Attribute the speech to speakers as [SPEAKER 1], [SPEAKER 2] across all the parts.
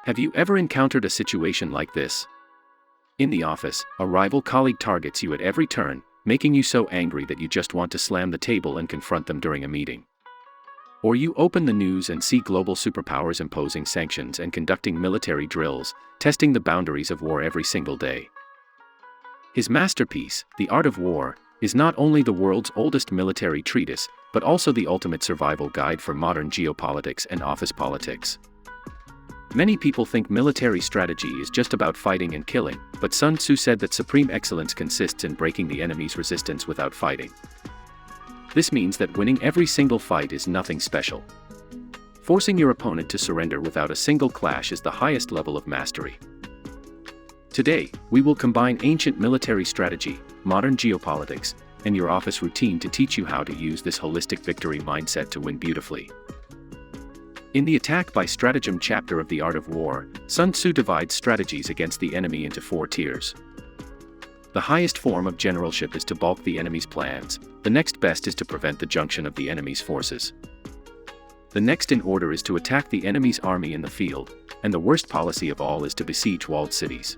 [SPEAKER 1] Have you ever encountered a situation like this? In the office, a rival colleague targets you at every turn, making you so angry that you just want to slam the table and confront them during a meeting. Or you open the news and see global superpowers imposing sanctions and conducting military drills, testing the boundaries of war every single day. His masterpiece, The Art of War, is not only the world's oldest military treatise, but also the ultimate survival guide for modern geopolitics and office politics. Many people think military strategy is just about fighting and killing, but Sun Tzu said that supreme excellence consists in breaking the enemy's resistance without fighting. This means that winning every single fight is nothing special. Forcing your opponent to surrender without a single clash is the highest level of mastery. Today, we will combine ancient military strategy, modern geopolitics, and your office routine to teach you how to use this holistic victory mindset to win beautifully. In the Attack by Stratagem chapter of The Art of War, Sun Tzu divides strategies against the enemy into 4 tiers. The highest form of generalship is to balk the enemy's plans, the next best is to prevent the junction of the enemy's forces. The next in order is to attack the enemy's army in the field, and the worst policy of all is to besiege walled cities.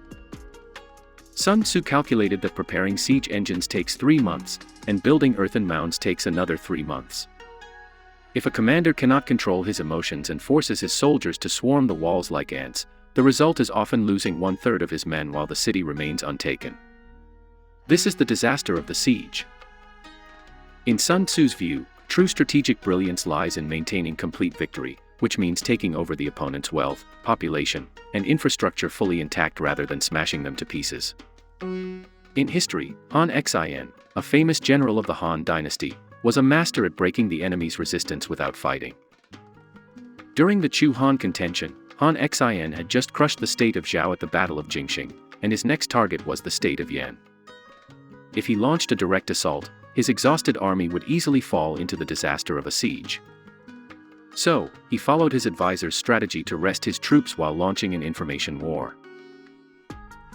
[SPEAKER 1] Sun Tzu calculated that preparing siege engines takes 3 months, and building earthen mounds takes another 3 months. If a commander cannot control his emotions and forces his soldiers to swarm the walls like ants, the result is often losing 1/3 of his men while the city remains untaken. This is the disaster of the siege. In Sun Tzu's view, true strategic brilliance lies in maintaining complete victory, which means taking over the opponent's wealth, population, and infrastructure fully intact rather than smashing them to pieces. In history, Han Xin, a famous general of the Han dynasty, was a master at breaking the enemy's resistance without fighting. During the Chu-Han contention, Han Xin had just crushed the state of Zhao at the Battle of Jingxing, and his next target was the state of Yan. If he launched a direct assault, his exhausted army would easily fall into the disaster of a siege. So, he followed his advisor's strategy to rest his troops while launching an information war.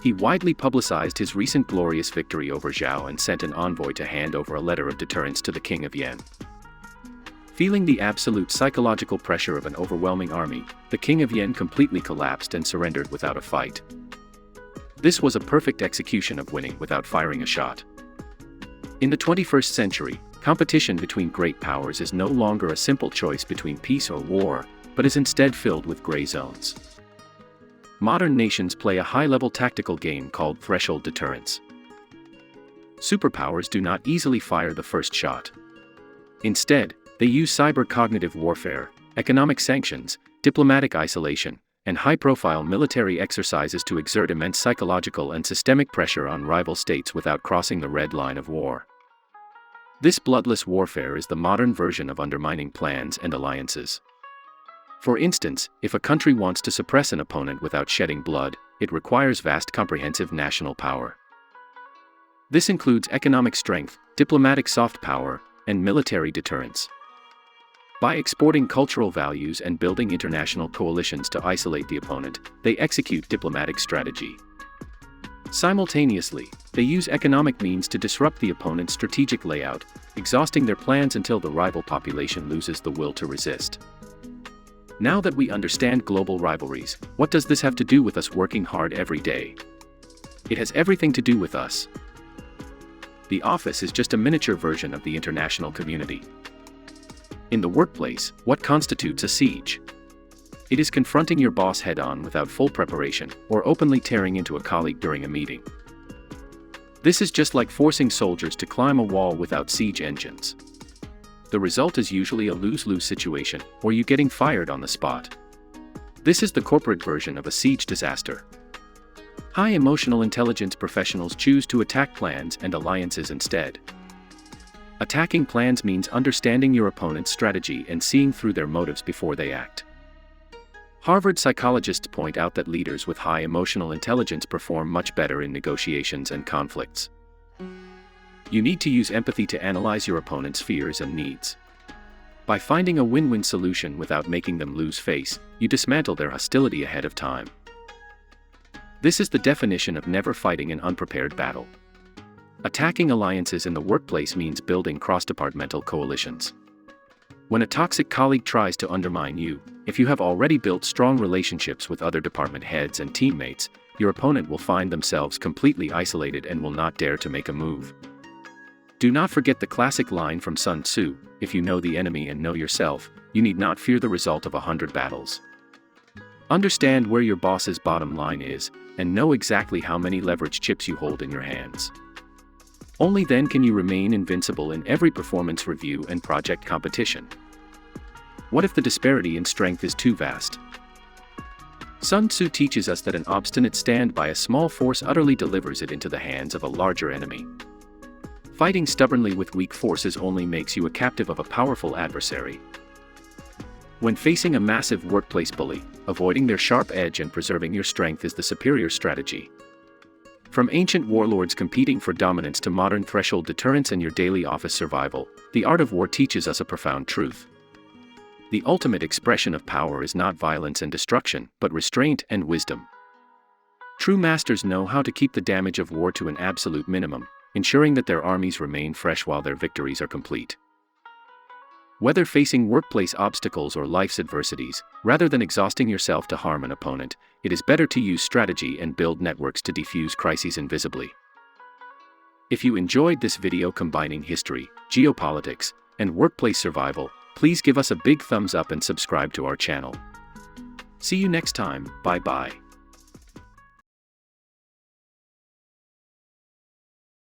[SPEAKER 1] He widely publicized his recent glorious victory over Zhao and sent an envoy to hand over a letter of deterrence to the king of Yan. Feeling the absolute psychological pressure of an overwhelming army, the king of Yan completely collapsed and surrendered without a fight. This was a perfect execution of winning without firing a shot. In the 21st century, competition between great powers is no longer a simple choice between peace or war, but is instead filled with gray zones. Modern nations play a high-level tactical game called threshold deterrence. Superpowers do not easily fire the first shot. Instead, they use cyber-cognitive warfare, economic sanctions, diplomatic isolation, and high-profile military exercises to exert immense psychological and systemic pressure on rival states without crossing the red line of war. This bloodless warfare is the modern version of undermining plans and alliances. For instance, if a country wants to suppress an opponent without shedding blood, it requires vast comprehensive national power. This includes economic strength, diplomatic soft power, and military deterrence. By exporting cultural values and building international coalitions to isolate the opponent, they execute diplomatic strategy. Simultaneously, they use economic means to disrupt the opponent's strategic layout, exhausting their plans until the rival population loses the will to resist. Now that we understand global rivalries, what does this have to do with us working hard every day? It has everything to do with us. The office is just a miniature version of the international community. In the workplace, what constitutes a siege? It is confronting your boss head-on without full preparation, or openly tearing into a colleague during a meeting. This is just like forcing soldiers to climb a wall without siege engines. The result is usually a lose-lose situation, or you getting fired on the spot. This is the corporate version of a siege disaster. High emotional intelligence professionals choose to attack plans and alliances instead. Attacking plans means understanding your opponent's strategy and seeing through their motives before they act. Harvard psychologists point out that leaders with high emotional intelligence perform much better in negotiations and conflicts. You need to use empathy to analyze your opponent's fears and needs. By finding a win-win solution without making them lose face, you dismantle their hostility ahead of time. This is the definition of never fighting an unprepared battle. Attacking alliances in the workplace means building cross-departmental coalitions. When a toxic colleague tries to undermine you, if you have already built strong relationships with other department heads and teammates, your opponent will find themselves completely isolated and will not dare to make a move. Do not forget the classic line from Sun Tzu, "If you know the enemy and know yourself, you need not fear the result of 100 battles." Understand where your boss's bottom line is, and know exactly how many leverage chips you hold in your hands. Only then can you remain invincible in every performance review and project competition. What if the disparity in strength is too vast? Sun Tzu teaches us that an obstinate stand by a small force utterly delivers it into the hands of a larger enemy. Fighting stubbornly with weak forces only makes you a captive of a powerful adversary. When facing a massive workplace bully, avoiding their sharp edge and preserving your strength is the superior strategy. From ancient warlords competing for dominance to modern threshold deterrence and your daily office survival, the art of war teaches us a profound truth. The ultimate expression of power is not violence and destruction, but restraint and wisdom. True masters know how to keep the damage of war to an absolute minimum, ensuring that their armies remain fresh while their victories are complete. Whether facing workplace obstacles or life's adversities, rather than exhausting yourself to harm an opponent, it is better to use strategy and build networks to defuse crises invisibly. If you enjoyed this video combining history, geopolitics, and workplace survival, please give us a big thumbs up and subscribe to our channel. See you next time, bye-bye.